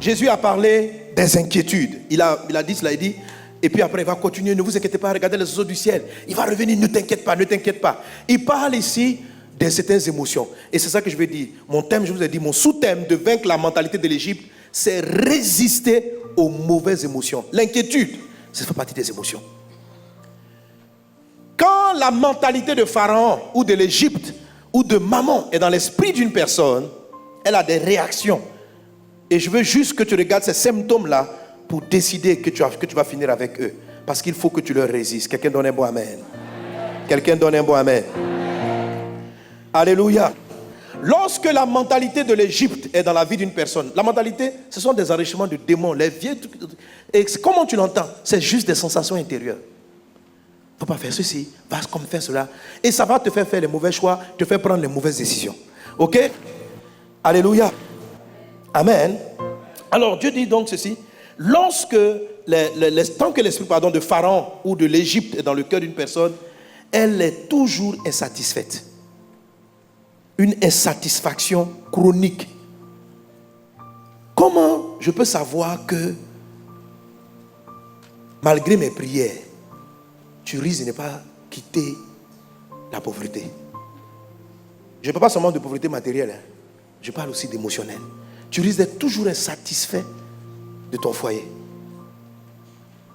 Jésus a parlé des inquiétudes. Il a dit cela, il dit, et puis après il va continuer, ne vous inquiétez pas, regardez les oiseaux du ciel. Il va revenir, ne t'inquiète pas, ne t'inquiète pas. Il parle ici de certaines émotions. Et c'est ça que je veux dire. Mon thème, je vous ai dit, mon sous-thème de vaincre la mentalité de l'Égypte, c'est résister aux mauvaises émotions. L'inquiétude, ça fait partie des émotions. Quand la mentalité de Pharaon ou de l'Égypte ou de maman est dans l'esprit d'une personne, elle a des réactions. Et je veux juste que tu regardes ces symptômes-là pour décider que tu vas finir avec eux. Parce qu'il faut que tu leur résistes. Quelqu'un donne un bon amen. Quelqu'un donne un bon amen. Alléluia. Lorsque la mentalité de l'Égypte est dans la vie d'une personne, la mentalité, ce sont des enrichements de démons. Les vieux, et comment tu l'entends? C'est juste des sensations intérieures. Il ne faut pas faire ceci, va comme faire cela. Et ça va te faire les mauvais choix, te faire prendre les mauvaises décisions. Ok? Alléluia. Amen. Alors Dieu dit donc ceci. Lorsque, tant que l'esprit de Pharaon ou de l'Égypte est dans le cœur d'une personne, elle est toujours insatisfaite. Une insatisfaction chronique. Comment je peux savoir que, malgré mes prières, tu risques de ne pas quitter la pauvreté? Je ne parle pas seulement de pauvreté matérielle, hein. Je parle aussi d'émotionnel. Tu risques d'être toujours insatisfait de ton foyer.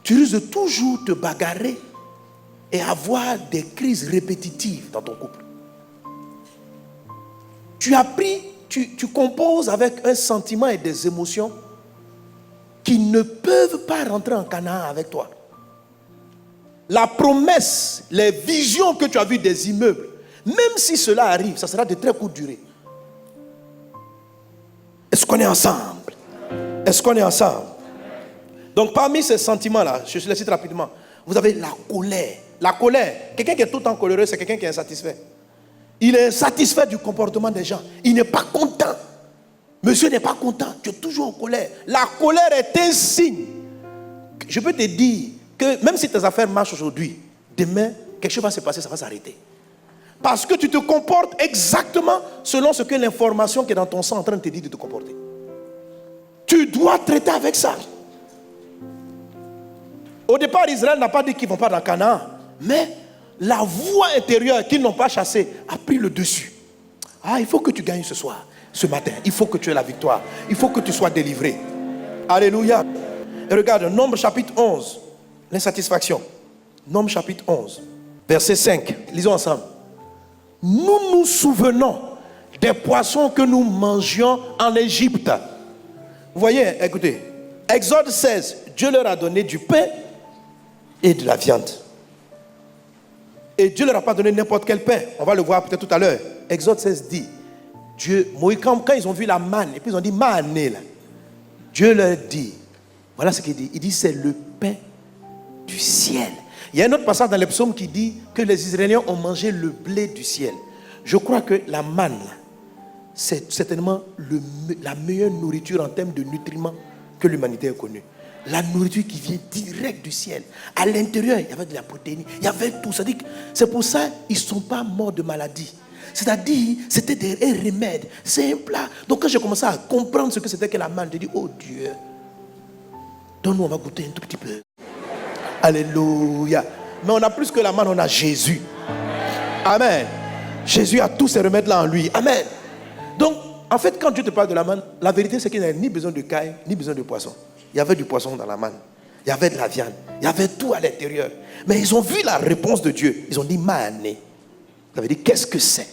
Tu risques de toujours te bagarrer et avoir des crises répétitives dans ton couple. Tu as pris, tu composes avec un sentiment et des émotions qui ne peuvent pas rentrer en Canaan avec toi. La promesse, les visions que tu as vues des immeubles, même si cela arrive, ça sera de très courte durée. Est-ce qu'on est ensemble? Est-ce qu'on est ensemble? Donc parmi ces sentiments-là, je les cite rapidement. Vous avez la colère. La colère, quelqu'un qui est tout le temps coléreux, c'est quelqu'un qui est insatisfait. Il est insatisfait du comportement des gens. Il n'est pas content. Monsieur n'est pas content. Tu es toujours en colère. La colère est un signe. Je peux te dire que même si tes affaires marchent aujourd'hui, demain, quelque chose va se passer, ça va s'arrêter. Parce que tu te comportes exactement selon ce que l'information qui est dans ton sang est en train de te dire de te comporter. Tu dois traiter avec ça. Au départ, Israël n'a pas dit qu'ils ne vont pas dans Canaan. Mais la voix intérieure qu'ils n'ont pas chassée a pris le dessus. Ah, il faut que tu gagnes ce soir, ce matin. Il faut que tu aies la victoire. Il faut que tu sois délivré. Alléluia. Et regarde, Nombre chapitre 11. L'insatisfaction. Nombre chapitre 11. Verset 5. Lisons ensemble. Nous nous souvenons des poissons que nous mangions en Égypte. Vous voyez, écoutez. Exode 16. Dieu leur a donné du pain et de la viande. Et Dieu ne leur a pas donné n'importe quel pain. On va le voir peut-être tout à l'heure. Exode 16 dit, Dieu, Moïse, quand ils ont vu la manne, et puis ils ont dit, manne là. Dieu leur dit, voilà ce qu'il dit. Il dit, c'est le pain du ciel. Il y a un autre passage dans les psaumes qui dit que les Israéliens ont mangé le blé du ciel. Je crois que la manne, c'est certainement la meilleure nourriture en termes de nutriments que l'humanité a connue. La nourriture qui vient direct du ciel. À l'intérieur, il y avait de la protéine, il y avait tout. C'est pour ça qu'ils ne sont pas morts de maladie. C'est-à-dire, c'était des remèdes. C'est un plat. Donc quand j'ai commencé à comprendre ce que c'était que la manne, j'ai dit, oh Dieu, donne-nous, on va goûter un tout petit peu. Alléluia. Mais on a plus que la manne, on a Jésus. Amen. Jésus a tous ces remèdes-là en lui. Amen. Donc, en fait, quand Dieu te parle de la manne, la vérité, c'est qu'il n'y a ni besoin de caille, ni besoin de poisson. Il y avait du poisson dans la manne. Il y avait de la viande. Il y avait tout à l'intérieur. Mais ils ont vu la réponse de Dieu. Ils ont dit, manne. Ça veut dire, qu'est-ce que c'est?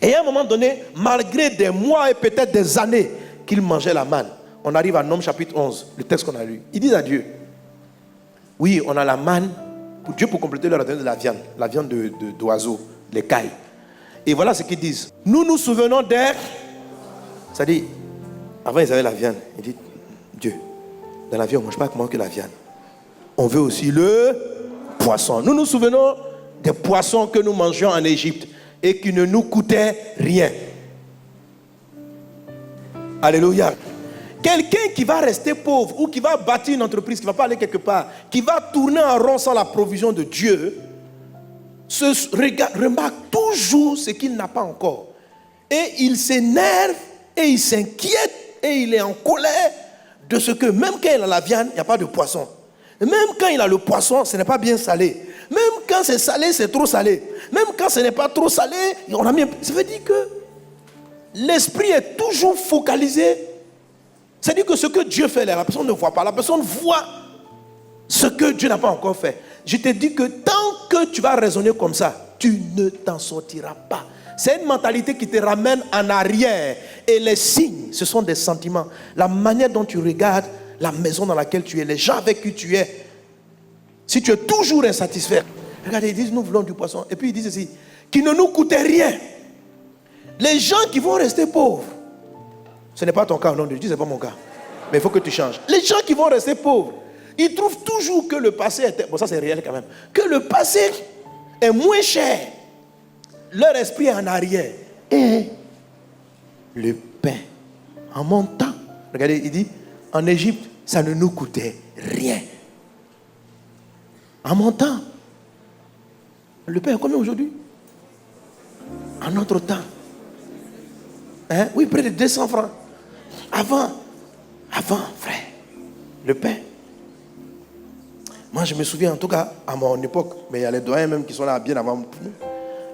Et à un moment donné, malgré des mois et peut-être des années qu'ils mangeaient la manne, on arrive à Nombre chapitre 11, le texte qu'on a lu. Ils disent à Dieu, oui, on a la manne. Pour Dieu, pour compléter, leur a donné de la viande d'oiseaux, les cailles. Et voilà ce qu'ils disent. Nous nous souvenons d'être. C'est-à-dire, avant ils avaient la viande. Ils disent, Dieu, dans la vie on ne mange pas comment que la viande. On veut aussi le poisson. Nous nous souvenons des poissons que nous mangions en Égypte et qui ne nous coûtaient rien. Alléluia. Quelqu'un qui va rester pauvre ou qui va bâtir une entreprise, qui ne va pas aller quelque part, qui va tourner en rond sans la provision de Dieu, remarque toujours ce qu'il n'a pas encore. Et il s'énerve et il s'inquiète et il est en colère de ce que même quand il a la viande, il n'y a pas de poisson. Même quand il a le poisson, ce n'est pas bien salé. Même quand c'est salé, c'est trop salé. Même quand ce n'est pas trop salé, on a mis... Ça veut dire que l'esprit est toujours focalisé. C'est-à-dire que ce que Dieu fait, la personne ne voit pas. La personne voit ce que Dieu n'a pas encore fait. Je te dis que tant que tu vas raisonner comme ça, tu ne t'en sortiras pas. C'est une mentalité qui te ramène en arrière. Et les signes, ce sont des sentiments. La manière dont tu regardes la maison dans laquelle tu es, les gens avec qui tu es. Si tu es toujours insatisfait, regardez, ils disent nous voulons du poisson. Et puis ils disent aussi, qui ne nous coûtait rien. Les gens qui vont rester pauvres, ce n'est pas ton cas, non, je dis ce n'est pas mon cas. Mais il faut que tu changes. Les gens qui vont rester pauvres, ils trouvent toujours que le passé était... Bon, ça c'est réel quand même. Que le passé est moins cher. Leur esprit est en arrière. Et le pain, en montant, regardez, il dit, en Égypte, ça ne nous coûtait rien. En montant, le pain est combien aujourd'hui? En notre temps. Hein? Oui, près de 200 francs. Avant, frère, le pain. Moi, je me souviens, en tout cas, à mon époque, mais il y a les doyens même qui sont là bien avant nous,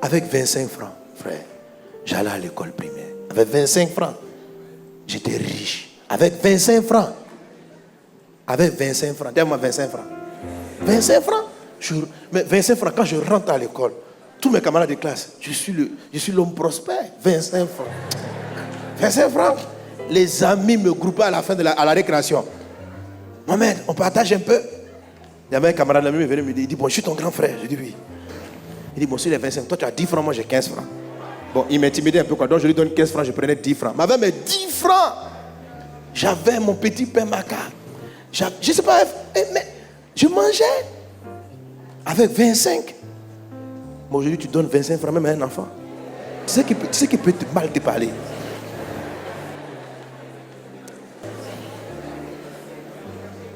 avec 25 francs, frère, j'allais à l'école primaire. Avec 25 francs, j'étais riche. Avec 25 francs. Avec 25 francs. Donne-moi 25 francs. 25 francs. Mais 25 francs, quand je rentre à l'école, tous mes camarades de classe, je suis l'homme prospère. 25 francs. 25 francs. Les amis me groupaient à la fin à la récréation. Mohamed, on partage un peu. Il y avait un camarade de la même, il me dit, il dit, bon, je suis ton grand frère. Je dis oui. Il dit, bon, si les 25, toi tu as 10 francs, moi j'ai 15 francs. Bon, il m'intimidait un peu, quoi. Donc je lui donne 15 francs, je prenais 10 francs. Mais avec mes 10 francs, j'avais mon petit pain maca. Je ne sais pas, mais je mangeais avec 25. Bon, aujourd'hui tu donnes 25 francs même à un enfant. Tu sais qu'il peut mal te parler.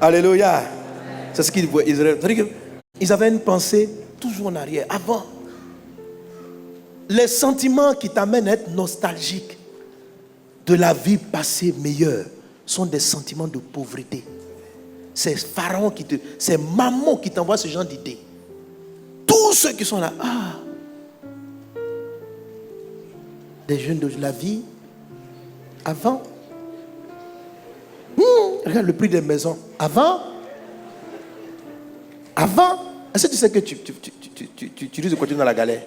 Alléluia. C'est ce qu'ils voient Israël. C'est-à-dire qu'ils avaient une pensée toujours en arrière. Avant, les sentiments qui t'amènent à être nostalgique de la vie passée meilleure sont des sentiments de pauvreté. C'est Pharaon c'est maman qui t'envoie ce genre d'idées. Tous ceux qui sont là, des jeunes de la vie, avant, regarde le prix des maisons. Avant, est-ce que tu sais que tu risques de continuer dans la galère?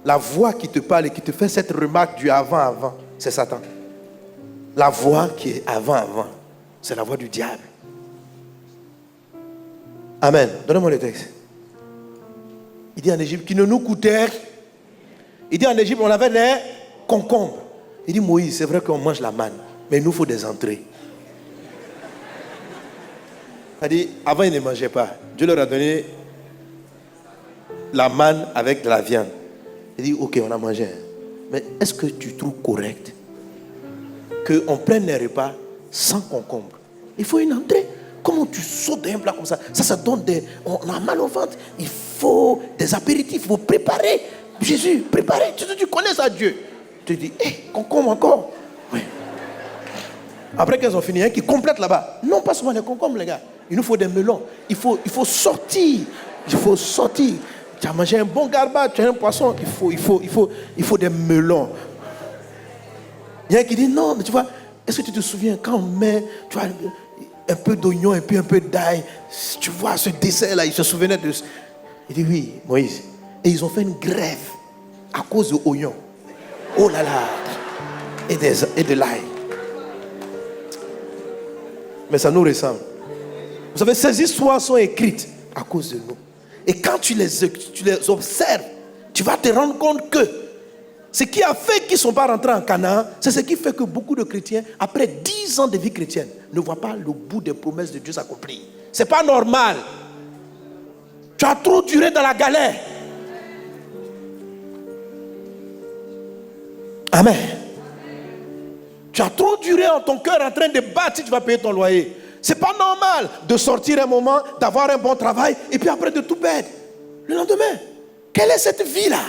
La voix qui te parle et qui te fait cette remarque du avant, c'est Satan. La voix qui est avant, c'est la voix du diable. Amen. Donnez-moi le texte. Il dit en Égypte, qui ne nous coûtait. Il dit en Égypte, on avait des concombres. Il dit, Moïse, c'est vrai qu'on mange la manne, mais il nous faut des entrées. C'est-à-dire, avant, ils ne mangeaient pas. Dieu leur a donné la manne avec de la viande. Il dit, ok, on a mangé. Mais est-ce que tu trouves correct qu'on prenne les repas sans concombre? Il faut une entrée. Comment tu sautes d'un plat comme ça? Ça donne on a mal au ventre. Il faut des apéritifs. Il faut préparer. Jésus, préparer. Tu connais ça, Dieu. Tu dis, concombre encore. Oui. Après qu'ils ont fini, qui complète là-bas. Non, pas seulement les concombres, les gars. Il nous faut des melons. Il faut sortir. Il faut sortir. Tu as mangé un bon garba, tu as un poisson. Il faut des melons. Il y a un qui dit non, mais tu vois, est-ce que tu te souviens quand on met, tu vois, un peu d'oignon et puis un peu d'ail, tu vois ce dessert-là, il se souvenait de... Il dit oui, Moïse. Et ils ont fait une grève à cause de l'oignon. Oh là là. Et de l'ail. Mais ça nous ressemble. Vous savez, ces histoires sont écrites à cause de nous. Et quand tu les observes, tu vas te rendre compte que ce qui a fait qu'ils ne sont pas rentrés en Canaan, c'est ce qui fait que beaucoup de chrétiens, après 10 ans de vie chrétienne, ne voient pas le bout des promesses de Dieu s'accomplir. Ce n'est pas normal. Tu as trop duré dans la galère. Amen. Tu as trop duré en ton cœur en train de battre si tu vas payer ton loyer. C'est pas normal de sortir un moment, d'avoir un bon travail et puis après de tout perdre. Le lendemain, quelle est cette vie-là?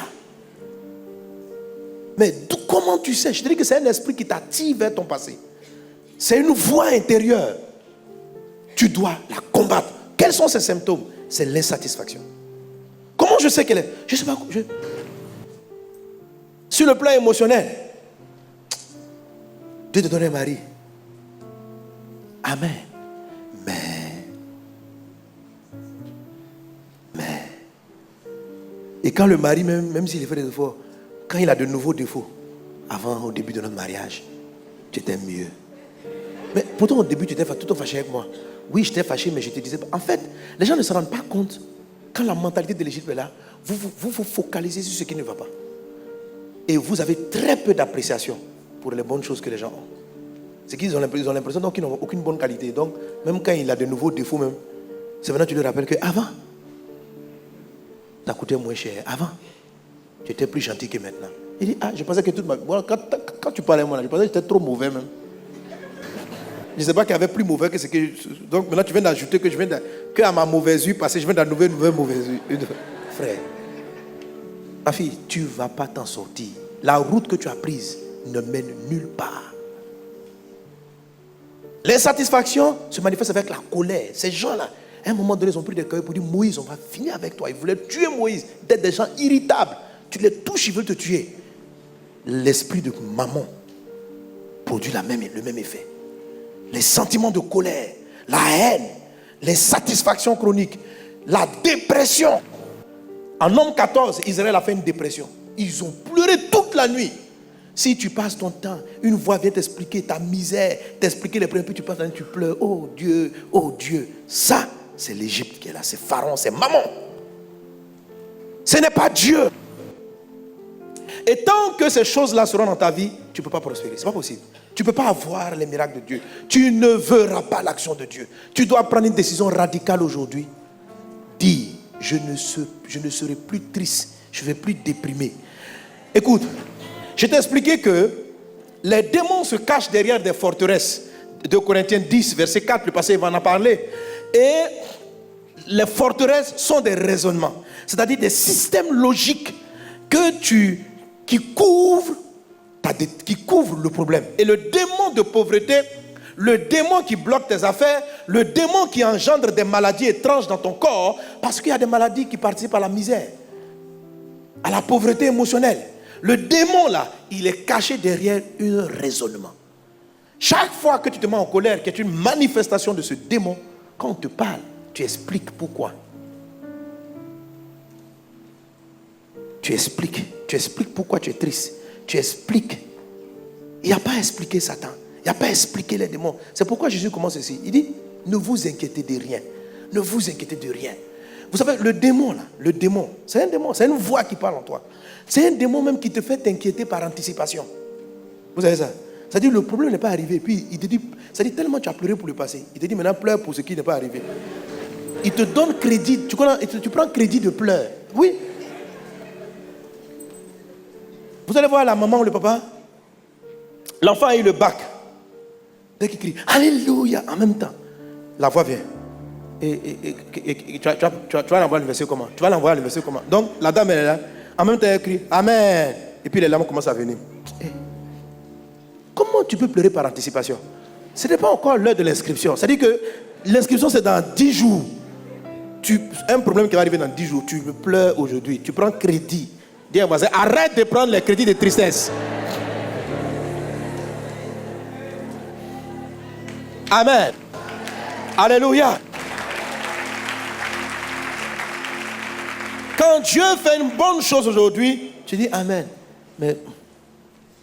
Mais comment tu sais? Je te dis que c'est un esprit qui t'attire vers ton passé. C'est une voix intérieure. Tu dois la combattre. Quels sont ces symptômes? C'est l'insatisfaction. Comment je sais qu'elle est? Je ne sais pas. Sur le plan émotionnel, Dieu te donne un mari. Amen. Mais. Et quand le mari, même s'il fait des défauts, quand il a de nouveaux défauts, avant, au début de notre mariage, tu étais mieux. Mais pourtant, au début, tu étais tout fâché avec moi. Oui, j'étais fâché, mais je te disais. En fait, les gens ne se rendent pas compte. Quand la mentalité de l'Égypte est là, vous focalisez sur ce qui ne va pas. Et vous avez très peu d'appréciation pour les bonnes choses que les gens ont. C'est qu'ils ont l'impression qu'ils n'ont aucune bonne qualité. Donc, même quand il a de nouveaux défauts, même, c'est maintenant que tu lui rappelles qu'avant, ça coûtait moins cher. Avant, tu étais plus gentil que maintenant. Il dit, je pensais que toute ma vie. Bon, quand tu parlais, moi, je pensais que j'étais trop mauvais même. Je ne sais pas qu'il y avait plus mauvais que ce que... Donc maintenant, tu viens d'ajouter que qu'à ma mauvaise vue, parce que je viens d'une nouvelle mauvaise vue. Frère, ma fille, tu ne vas pas t'en sortir. La route que tu as prise ne mène nulle part. L'insatisfaction se manifeste avec la colère. Ces gens-là, à un moment donné, ils ont pris des cailloux pour dire, Moïse, on va finir avec toi. Ils voulaient tuer Moïse, d'être des gens irritables. Tu les touches, ils veulent te tuer. L'esprit de maman produit le même effet. Les sentiments de colère, la haine, les satisfactions chroniques, la dépression. En Nombre 14, Israël a fait une dépression. Ils ont pleuré toute la nuit. Si tu passes ton temps, une voix vient t'expliquer ta misère, t'expliquer les problèmes, puis tu passes la nuit, tu pleures. Oh Dieu, oh Dieu. Ça, c'est l'Égypte qui est là, c'est Pharaon, c'est maman. Ce n'est pas Dieu. Et tant que ces choses-là seront dans ta vie, tu ne peux pas prospérer. Ce n'est pas possible. Tu ne peux pas avoir les miracles de Dieu. Tu ne verras pas l'action de Dieu. Tu dois prendre une décision radicale aujourd'hui. Dis, je ne serai plus triste. Je ne vais plus déprimer. Écoute, je t'ai expliqué que les démons se cachent derrière des forteresses. 2 Corinthiens 10, verset 4, le passé va en parler. Et les forteresses sont des raisonnements. C'est-à-dire des systèmes logiques qui couvrent le problème. Et le démon de pauvreté, le démon qui bloque tes affaires, le démon qui engendre des maladies étranges dans ton corps, parce qu'il y a des maladies qui participent à la misère, à la pauvreté émotionnelle. Le démon là, il est caché derrière un raisonnement. Chaque fois que tu te mets en colère, qui est une manifestation de ce démon, quand on te parle, tu expliques pourquoi. Tu expliques pourquoi tu es triste. Tu expliques. Il n'y a pas à expliquer Satan. Il n'y a pas à expliquer les démons. C'est pourquoi Jésus commence ici. Il dit, ne vous inquiétez de rien. Ne vous inquiétez de rien. Vous savez, le démon là, c'est un démon, c'est une voix qui parle en toi. C'est un démon même qui te fait t'inquiéter par anticipation. Vous savez ça? C'est-à-dire le problème n'est pas arrivé. Puis il te dit, c'est-à-dire tellement tu as pleuré pour le passé. Il te dit maintenant pleure pour ce qui n'est pas arrivé. Il te donne crédit. Tu prends crédit de pleurs. Oui. Vous allez voir la maman ou le papa. L'enfant a eu le bac. Dès qu'il crie Alléluia en même temps, la voix vient. Et tu vas l'envoyer à l'université comment? Tu vas l'envoyer à l'université comment? Donc la dame elle est là. En même temps elle crie Amen. Et puis les larmes commencent à venir. Comment tu peux pleurer par anticipation? Ce n'est pas encore l'heure de l'inscription. C'est-à-dire que l'inscription c'est dans 10 jours. Un problème qui va arriver dans 10 jours, tu pleures aujourd'hui. Tu prends crédit. Dis à voisin, arrête de prendre les crédits de tristesse. Amen. Alléluia. Quand Dieu fait une bonne chose aujourd'hui, tu dis Amen. Mais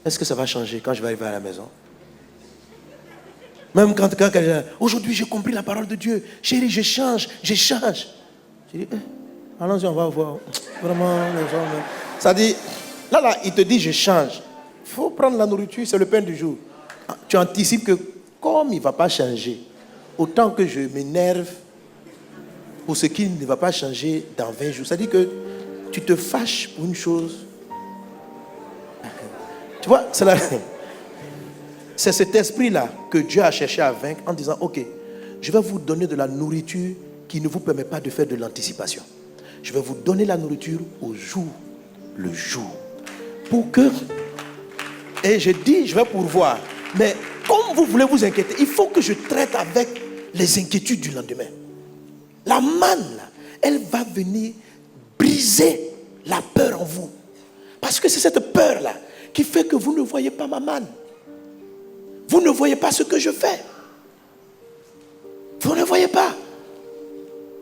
est-ce que ça va changer quand je vais arriver à la maison? Même quand aujourd'hui j'ai compris la parole de Dieu. Chérie, je change. Je dis, allons-y, on va voir. Vraiment, les gens. Ça dit, là, il te dit je change. Il faut prendre la nourriture, c'est le pain du jour. Tu anticipes que comme il ne va pas changer, autant que je m'énerve pour ce qui ne va pas changer dans 20 jours. Ça dit que tu te fâches pour une chose. Tu vois, c'est cet esprit-là que Dieu a cherché à vaincre en disant, ok, je vais vous donner de la nourriture qui ne vous permet pas de faire de l'anticipation. Je vais vous donner la nourriture au jour le jour. Pour que Et je dis, je vais pourvoir. Mais comme vous voulez vous inquiéter, il faut que je traite avec les inquiétudes du lendemain. La manne, là, elle va venir briser la peur en vous. Parce que c'est cette peur-là qui fait que vous ne voyez pas ma manne. Vous ne voyez pas ce que je fais. Vous ne voyez pas.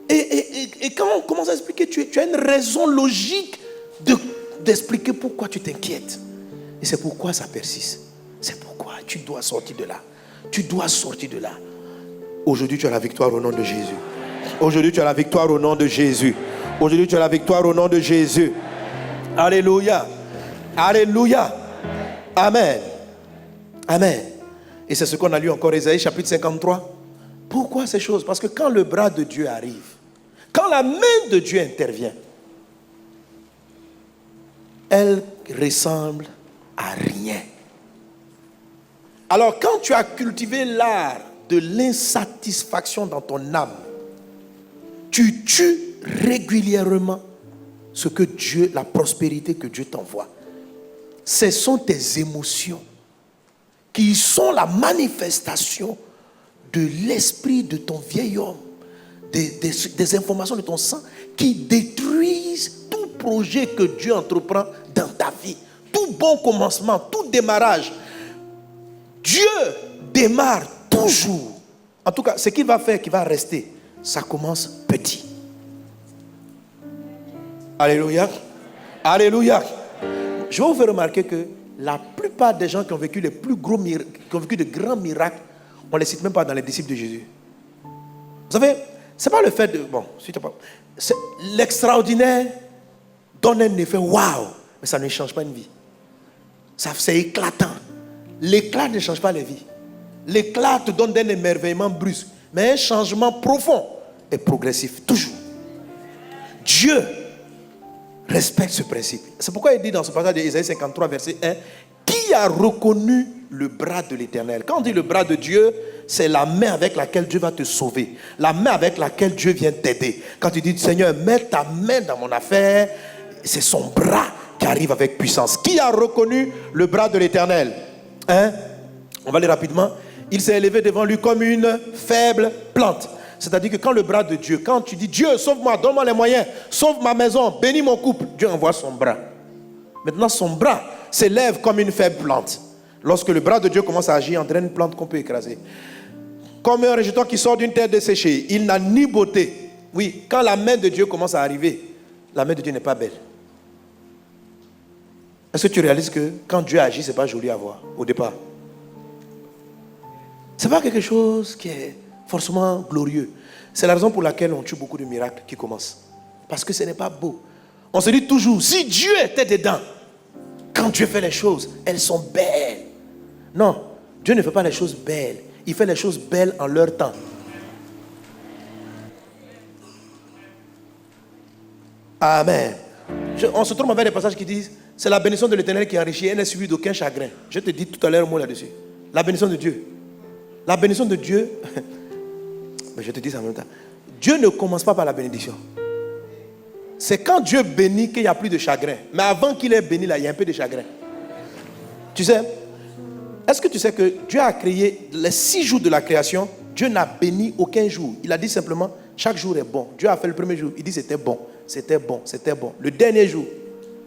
Et quand on commence à expliquer, tu as une raison logique d'expliquer pourquoi tu t'inquiètes. Et c'est pourquoi ça persiste. C'est pourquoi tu dois sortir de là. Tu dois sortir de là. Aujourd'hui, tu as la victoire au nom de Jésus. Aujourd'hui, tu as la victoire au nom de Jésus. Aujourd'hui, tu as la victoire au nom de Jésus. Alléluia. Alléluia. Amen. Amen. Et c'est ce qu'on a lu encore, Ésaïe chapitre 53. Pourquoi ces choses? Parce que quand le bras de Dieu arrive, quand la main de Dieu intervient, elle ressemble à rien. Alors quand tu as cultivé l'art de l'insatisfaction dans ton âme, tu tues régulièrement ce que Dieu, la prospérité que Dieu t'envoie. Ce sont tes émotions qui sont la manifestation de l'esprit de ton vieil homme, des informations de ton sang qui détruisent tout projet que Dieu entreprend dans ta vie. Tout bon commencement, tout démarrage. Dieu démarre toujours. En tout cas, ce qu'il va faire, qui va rester, ça commence petit. Alléluia. Alléluia. Je vais vous faire remarquer que la plupart des gens qui ont vécu les plus gros miracles, qui ont vécu de grands miracles, on ne les cite même pas dans les disciples de Jésus. Vous savez, ce n'est pas le fait de... Bon, l'extraordinaire donne un effet waouh, mais ça ne change pas une vie. C'est éclatant. L'éclat ne change pas les vies. L'éclat te donne un émerveillement brusque, mais un changement profond et progressif, toujours. Dieu respecte ce principe. C'est pourquoi il dit dans ce passage d'Ésaïe 53, verset 1, qui a reconnu le bras de l'Éternel? Quand on dit le bras de Dieu, c'est la main avec laquelle Dieu va te sauver, la main avec laquelle Dieu vient t'aider. Quand tu dis, Seigneur, mets ta main dans mon affaire, c'est son bras qui arrive avec puissance. Qui a reconnu le bras de l'Éternel? On va aller rapidement. Il s'est élevé devant lui comme une faible plante. C'est-à-dire que quand le bras de Dieu, quand tu dis, Dieu, sauve-moi, donne-moi les moyens, sauve ma maison, bénis mon couple, Dieu envoie son bras. Maintenant, son bras s'élève comme une faible plante. Lorsque le bras de Dieu commence à agir, entre une plante qu'on peut écraser. Comme un rejeton qui sort d'une terre desséchée, il n'a ni beauté. Oui, quand la main de Dieu commence à arriver, la main de Dieu n'est pas belle. Est-ce que tu réalises que quand Dieu agit, ce n'est pas joli à voir au départ? Ce n'est pas quelque chose qui est forcément glorieux. C'est la raison pour laquelle on tue beaucoup de miracles qui commencent. Parce que ce n'est pas beau. On se dit toujours, si Dieu était dedans, quand Dieu fait les choses, elles sont belles. Non, Dieu ne fait pas les choses belles. Il fait les choses belles en leur temps. Amen. On se trouve avec des passages qui disent, c'est la bénédiction de l'Éternel qui enrichit, elle n'est suivie d'aucun chagrin. Je te dis tout à l'heure un mot là-dessus. La bénédiction de Dieu. La bénédiction de Dieu, mais je te dis ça en même temps. Dieu ne commence pas par la bénédiction. C'est quand Dieu bénit qu'il n'y a plus de chagrin. Mais avant qu'il ait béni, là, il y a un peu de chagrin. Tu sais, est-ce que tu sais que Dieu a créé les 6 jours de la création, Dieu n'a béni aucun jour. Il a dit simplement, chaque jour est bon. Dieu a fait le premier jour, il dit c'était bon, c'était bon, c'était bon. Le dernier jour,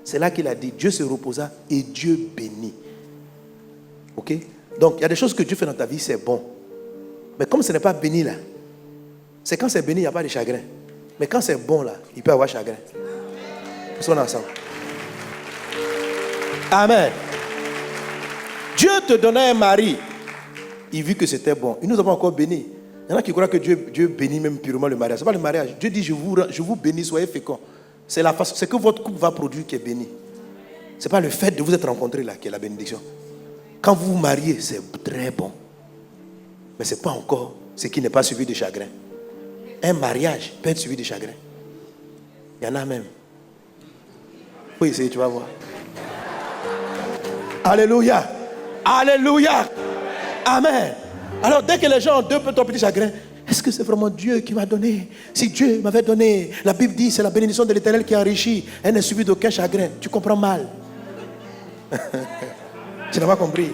c'est là qu'il a dit, Dieu se reposa et Dieu bénit. Ok? Donc, il y a des choses que Dieu fait dans ta vie, c'est bon. Mais comme ce n'est pas béni là, c'est quand c'est béni, il n'y a pas de chagrin. Mais quand c'est bon là, il peut y avoir chagrin. Nous sommes ensemble. Amen. Dieu te donnait un mari. Il vit que c'était bon. Et nous avons encore béni. Il y en a qui croient que Dieu bénit même purement le mariage. Ce n'est pas le mariage. Dieu dit, je vous bénis, soyez féconds. C'est la façon, c'est que votre couple va produire qui est béni. Ce n'est pas le fait de vous être rencontrés là qui est la bénédiction. Quand vous vous mariez, c'est très bon. Mais ce n'est pas encore ce qui n'est pas suivi de chagrin. Un mariage peut être suivi de chagrin. Il y en a même. Il faut essayer, tu vas voir. Alléluia. Alléluia. Amen. Alors dès que les gens ont 2 petits chagrins, est-ce que c'est vraiment Dieu qui m'a donné? Si Dieu m'avait donné, la Bible dit c'est la bénédiction de l'Éternel qui enrichit. Elle n'est suivie d'aucun chagrin. Tu comprends mal. Tu n'as pas compris.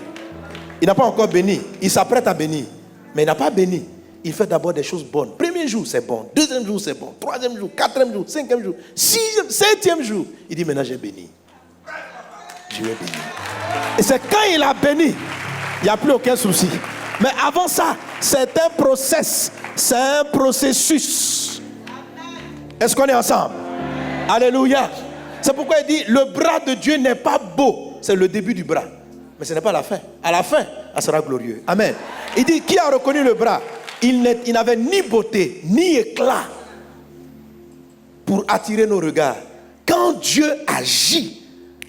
Il n'a pas encore béni. Il s'apprête à bénir. Mais il n'a pas béni. Il fait d'abord des choses bonnes. Premier jour, c'est bon. Deuxième jour, c'est bon. Troisième jour, quatrième jour, cinquième jour, sixième, septième jour. Il dit maintenant j'ai béni. Je vais bénir. Et c'est quand il a béni, il n'y a plus aucun souci. Mais avant ça, c'est un process. C'est un processus. Est-ce qu'on est ensemble? Alléluia. C'est pourquoi il dit, le bras de Dieu n'est pas beau. C'est le début du bras. Mais ce n'est pas la fin. À la fin, elle sera glorieux. Amen. Il dit, qui a reconnu le bras? Il n'avait ni beauté, ni éclat pour attirer nos regards. Quand Dieu agit,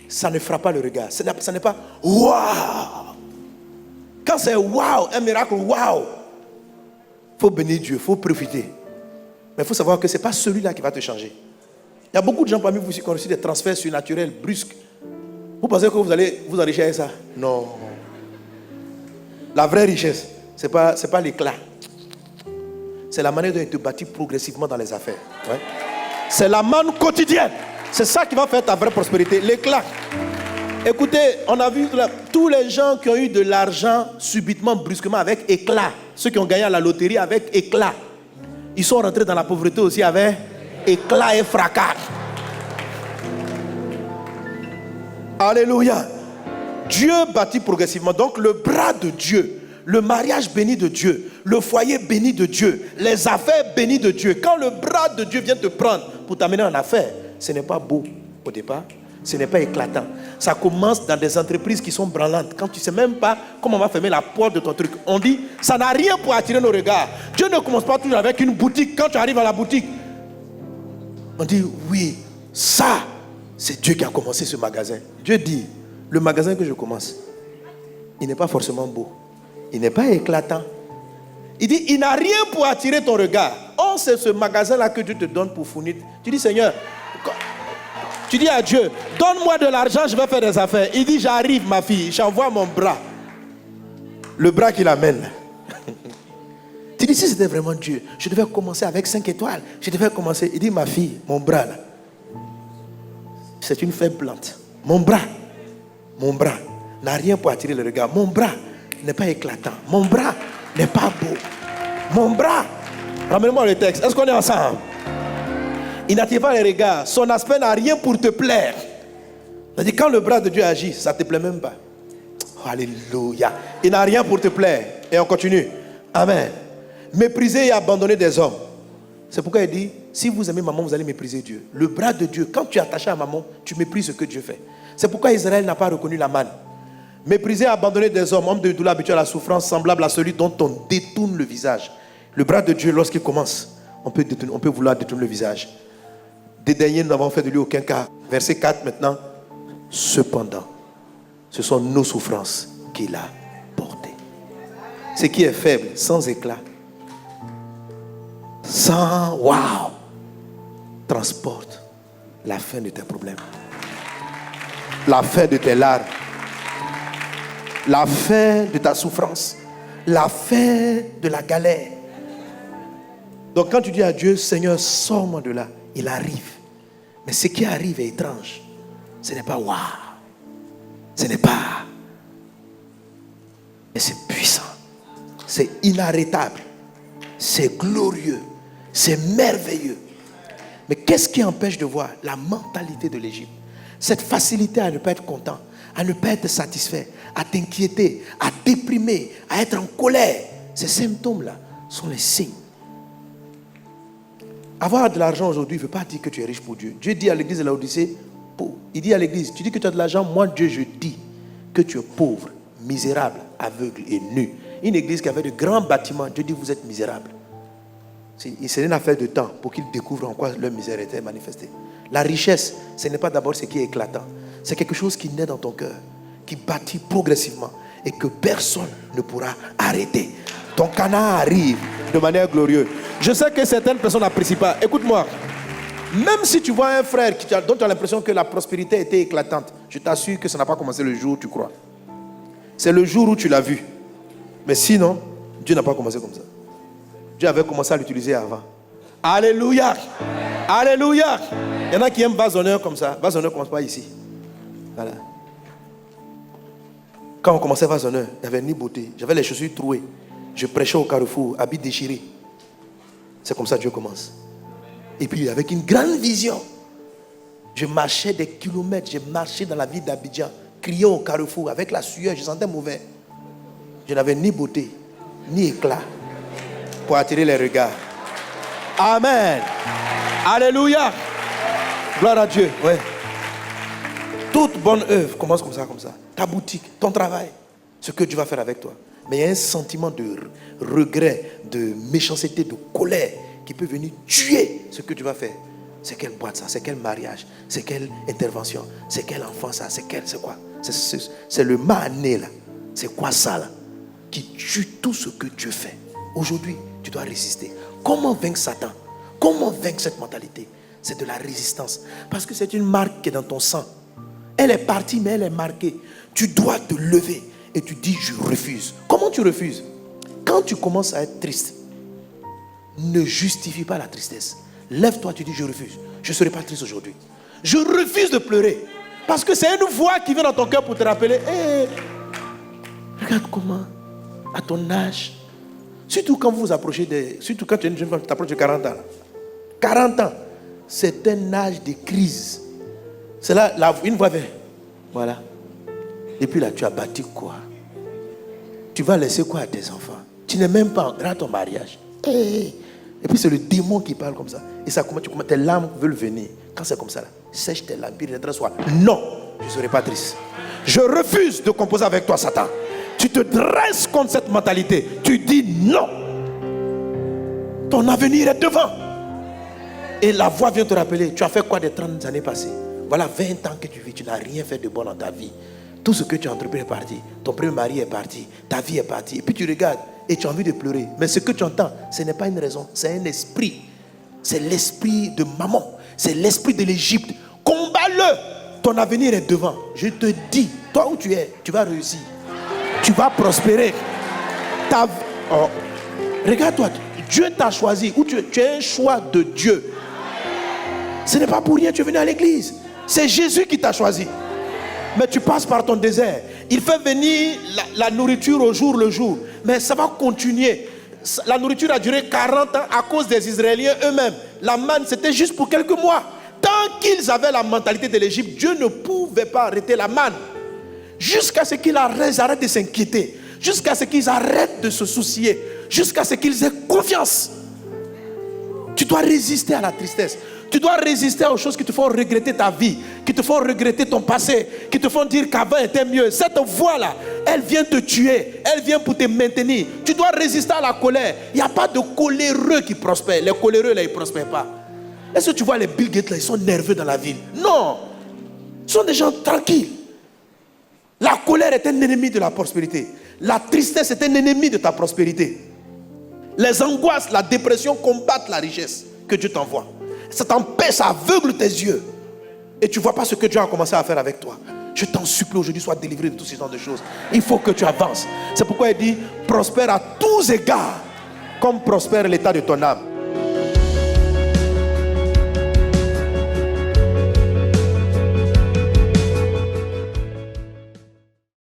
ça ne fera pas le regard. Ce n'est pas waouh. Quand c'est waouh, un miracle waouh, il faut bénir Dieu, il faut profiter. Mais il faut savoir que ce n'est pas celui-là qui va te changer. Il y a beaucoup de gens parmi vous qui ont reçu des transferts surnaturels, brusques. Vous pensez que vous allez vous enrichir avec ça? Non. La vraie richesse, ce n'est pas l'éclat. C'est la manière dont il te bâtit progressivement dans les affaires. Ouais. C'est la manne quotidienne. C'est ça qui va faire ta vraie prospérité. L'éclat. Écoutez, on a vu tous les gens qui ont eu de l'argent subitement, brusquement, avec éclat. Ceux qui ont gagné à la loterie avec éclat. Ils sont rentrés dans la pauvreté aussi avec éclat et fracas. Alléluia. Dieu bâtit progressivement. Donc le bras de Dieu, le mariage béni de Dieu, le foyer béni de Dieu, les affaires bénies de Dieu. Quand le bras de Dieu vient te prendre pour t'amener en affaires, ce n'est pas beau au départ, ce n'est pas éclatant. Ça commence dans des entreprises qui sont branlantes. Quand tu ne sais même pas comment on va fermer la porte de ton truc, on dit, ça n'a rien pour attirer nos regards. Dieu ne commence pas toujours avec une boutique. Quand tu arrives à la boutique, on dit, oui, ça, c'est Dieu qui a commencé ce magasin. Dieu dit, le magasin que je commence, il n'est pas forcément beau. Il n'est pas éclatant. Il dit, il n'a rien pour attirer ton regard. Oh, c'est ce magasin-là que Dieu te donne pour fournir. Tu dis, Seigneur, tu dis à Dieu, donne-moi de l'argent, je vais faire des affaires. Il dit, j'arrive ma fille, j'envoie mon bras. Le bras qui l'amène. Tu dis, si c'était vraiment Dieu, je devais commencer avec 5 étoiles. Je devais commencer. Il dit, ma fille, mon bras là, c'est une faible plante. Mon bras n'a rien pour attirer le regard. Mon bras n'est pas éclatant. Mon bras n'est pas beau. Mon bras, ramène-moi le texte. Est-ce qu'on est ensemble? Il n'attire pas les regards. Son aspect n'a rien pour te plaire. C'est-à-dire, quand le bras de Dieu agit, ça ne te plaît même pas. Oh, alléluia. Il n'a rien pour te plaire. Et on continue. Amen. Mépriser et abandonner des hommes. C'est pourquoi il dit, si vous aimez maman, vous allez mépriser Dieu. Le bras de Dieu, quand tu es attaché à maman, tu méprises ce que Dieu fait. C'est pourquoi Israël n'a pas reconnu la manne. Mépriser et abandonner des hommes, hommes de douleur habitués à la souffrance, semblable à celui dont on détourne le visage. Le bras de Dieu, lorsqu'il commence, on peut vouloir détourner le visage. Dédaigner, nous n'avons fait de lui aucun cas. Verset 4 maintenant. Cependant, ce sont nos souffrances qu'il a portées. Ce qui est faible, sans éclat, sans waouh, transporte la fin de tes problèmes, la fin de tes larmes, la fin de ta souffrance, la fin de la galère. Donc quand tu dis à Dieu, Seigneur, sors-moi de là, il arrive. Mais ce qui arrive est étrange. Ce n'est pas waouh. Ce n'est pas. Mais c'est puissant. C'est inarrêtable. C'est glorieux. C'est merveilleux. Mais qu'est-ce qui empêche de voir la mentalité de l'Égypte? Cette facilité à ne pas être content, à ne pas être satisfait, à t'inquiéter, à déprimer, à être en colère. Ces symptômes-là sont les signes. Avoir de l'argent aujourd'hui ne veut pas dire que tu es riche pour Dieu. Dieu dit à l'église de Laodicée, il dit à l'église, tu dis que tu as de l'argent, moi Dieu je dis que tu es pauvre, misérable, aveugle et nu. Une église qui avait de grands bâtiments, Dieu dit vous êtes misérable. C'est une affaire de temps pour qu'ils découvrent en quoi leur misère était manifestée. La richesse, ce n'est pas d'abord ce qui est éclatant. C'est quelque chose qui naît dans ton cœur, qui bâtit progressivement et que personne ne pourra arrêter. Ton canard arrive de manière glorieuse. Je sais que certaines personnes n'apprécient pas. Écoute-moi. Même si tu vois un frère dont tu as l'impression que la prospérité était éclatante, je t'assure que ça n'a pas commencé le jour où tu crois. C'est le jour où tu l'as vu. Mais sinon, Dieu n'a pas commencé comme ça. Dieu avait commencé à l'utiliser avant. Alléluia. Alléluia. Il y en a qui aiment vase d'honneur comme ça. Vase d'honneur ne commence pas ici. Voilà. Quand on commençait à faire son heure, il n'y avait ni beauté. J'avais les chaussures trouées. Je prêchais au carrefour, habit déchiré. C'est comme ça que Dieu commence. Et puis avec une grande vision, je marchais des kilomètres, j'ai marché dans la ville d'Abidjan, criant au carrefour avec la sueur, je sentais mauvais. Je n'avais ni beauté, ni éclat pour attirer les regards. Amen. Alléluia. Gloire à Dieu. Ouais. Toute bonne œuvre commence comme ça, comme ça. Ta boutique, ton travail, ce que Dieu va faire avec toi. Mais il y a un sentiment de regret, de méchanceté, de colère qui peut venir tuer ce que Dieu va faire. C'est quelle boîte ça? C'est quel mariage? C'est quelle intervention? C'est quel enfant ça? C'est quoi? C'est le mané là. C'est quoi ça là? Qui tue tout ce que Dieu fait. Aujourd'hui, tu dois résister. Comment vaincre Satan? Comment vaincre cette mentalité? C'est de la résistance. Parce que c'est une marque qui est dans ton sang. Elle est partie, mais elle est marquée. Tu dois te lever et tu dis je refuse. Comment tu refuses? Quand tu commences à être triste, ne justifie pas la tristesse. Lève-toi, tu dis je refuse. Je ne serai pas triste aujourd'hui. Je refuse de pleurer. Parce que c'est une voix qui vient dans ton cœur pour te rappeler. Hey, regarde comment, à ton âge, surtout quand vous vous approchez surtout quand tu es une jeune femme, tu t'approches de 40 ans. 40 ans, c'est un âge de crise. C'est là, une voix vient. Voilà. Et puis là, tu as bâti quoi? Tu vas laisser quoi à tes enfants? Tu n'es même pas en ton mariage. Hey. Et puis c'est le démon qui parle comme ça. Et ça commence, tes larmes veulent venir. Quand c'est comme ça, là, sèche tes larmes, puis redresse-toi. Non, je ne serai pas triste. Je refuse de composer avec toi, Satan. Tu te dresses contre cette mentalité. Tu dis non. Ton avenir est devant. Et la voix vient te rappeler. Tu as fait quoi des 30 années passées? Voilà 20 ans que tu vis. Tu n'as rien fait de bon dans ta vie. Tout ce que tu as entrepris est parti. Ton premier mari est parti. Ta vie est partie. Et puis tu regardes et tu as envie de pleurer. Mais ce que tu entends, ce n'est pas une raison. C'est un esprit. C'est l'esprit de maman. C'est l'esprit de l'Égypte. Combat-le. Ton avenir est devant. Je te dis, toi où tu es, tu vas réussir. Tu vas prospérer. Regarde-toi. Dieu t'a choisi. Ou tu es un choix de Dieu. Ce n'est pas pour rien que tu es venu à l'église. C'est Jésus qui t'a choisi. Mais tu passes par ton désert. Il fait venir la nourriture au jour le jour. Mais ça va continuer. La nourriture a duré 40 ans à cause des Israéliens eux-mêmes. La manne, c'était juste pour quelques mois. Tant qu'ils avaient la mentalité de l'Égypte, Dieu ne pouvait pas arrêter la manne. Jusqu'à ce qu'ils arrêtent de s'inquiéter. Jusqu'à ce qu'ils arrêtent de se soucier. Jusqu'à ce qu'ils aient confiance. Tu dois résister à la tristesse. Tu dois résister aux choses qui te font regretter ta vie, qui te font regretter ton passé, qui te font dire qu'avant était mieux. Cette voix-là, elle vient te tuer, elle vient pour te maintenir. Tu dois résister à la colère. Il n'y a pas de coléreux qui prospèrent. Les coléreux, là, ils ne prospèrent pas. Est-ce que tu vois les Bill Gates, là, ils sont nerveux dans la ville? Non. Ce sont des gens tranquilles. La colère est un ennemi de la prospérité. La tristesse est un ennemi de ta prospérité. Les angoisses, la dépression combattent la richesse que Dieu t'envoie. Ça t'empêche, ça aveugle tes yeux. Et tu ne vois pas ce que Dieu a commencé à faire avec toi. Je t'en supplie aujourd'hui, sois délivré de tous ces genres de choses. Il faut que tu avances. C'est pourquoi il dit, prospère à tous égards, comme prospère l'état de ton âme.